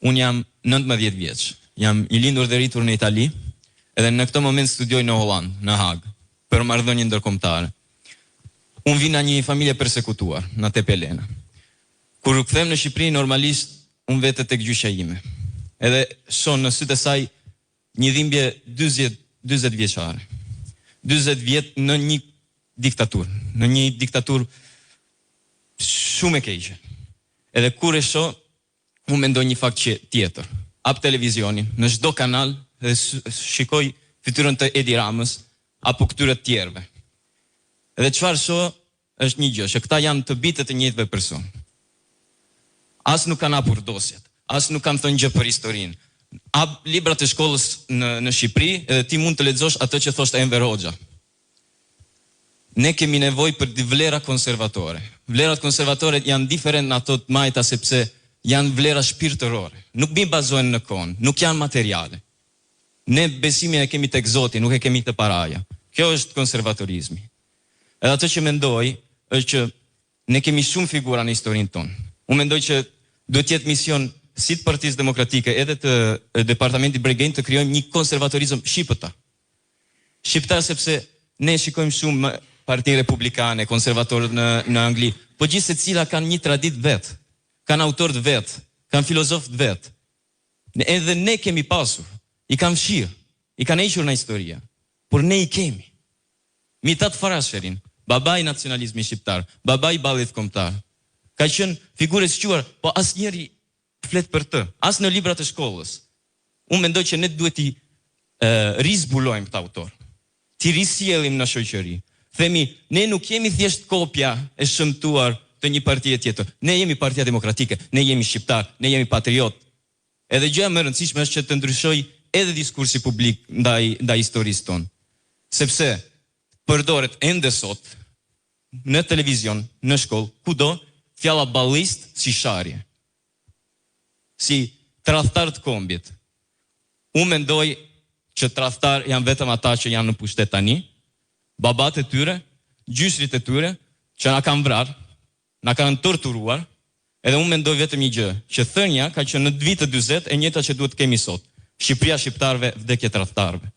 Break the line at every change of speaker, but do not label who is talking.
Unë jam 19 vjeç, jam I lindur dhe rritur në Itali, edhe në këtë moment studioj në Holland, në Hag, për marrëdhënie ndërkombëtare. Unë vi nga një familje persekutuar, në Tepelena. Kur u kthem në Shqipëri, normalisht unë vete tek gjyqja ime. Edhe shoh në sytë e saj një dhimbje 40 vjeçare. 40 vjet në një diktaturë shumë e keqe. Edhe kur e shoh, unë mendoj një fakt tjetër. Hap televizionin, në çdo kanal dhe shikoj fytyrën të Edi Ramës apo këtyre të tjerëve. Edhe çfarë shoh është një gjë, që këta janë të bitët e njëjtëve person. As nuk kanë hapur dosjet, as nuk kanë thënë gjë për historinë. Hap librat e shkollës në Shqipëri edhe ti mund të lexosh atë që thoshte Enver Hoxha. Ne kemi nevojë për vlera konservatore. Vlerat konservatore janë diferent në ato të majta sepse janë vlera shpirtërore. Nuk bazohen në kohën, nuk janë materiale. Ne besimin e kemi tek Zoti, nuk e kemi te paraja. Kjo është konservatorizmi. Edhe atë që mendoj është që ne kemi shumë figura në historinë tonë. Unë mendoj që duhet të jetë mision si të Partisë Demokratike edhe të Departamentit Bregën të krijojmë një konservatorizëm shqiptar. Shqiptar sepse ne shikojmë shumë Partinë Republikane, konservatorët në Angli, po gjithë secila kanë një traditë vet, kanë autorë vet, kanë filozofë vet. Edhe ne kemi pasur, I kanë fshirë, I kanë hequr në historia, por ne I kemi. Mitat Farasherin, babai I nacionalizmit shqiptar, babai I ballit kombëtar. Ka qenë figurë e squar, po asnjëri flet për të, as në librat e shkollës. Unë mendoj që ne duhet I rizbulojmë këta autor. Ti risjellim në shoqëri. Themi, ne nuk jemi thjesht kopja e shëmtuar të një partie tjetër. Ne jemi Partia Demokratike, ne jemi shqiptar, ne jemi patriot. Edhe gjëja më e rëndësishme është që të ndryshoj edhe diskursi publik ndaj historisë tonë. Sepse përdoret ende sot në televizion, në shkollë, kudo, fjala ballist si sharje. Si tradhtar të kombit. Unë mendoj që tradhtar janë vetëm ata që janë në pushtet tani, babat e tyre, gjyshrit e tyre, që na kanë vrarë, na kanë torturuar, edhe unë mendoj vetëm një gjë, që thënia ka që në vitet 40 e njëjta që duhet kemi sot. Shqipëria shqiptarëve, vdekje tradhtarëve.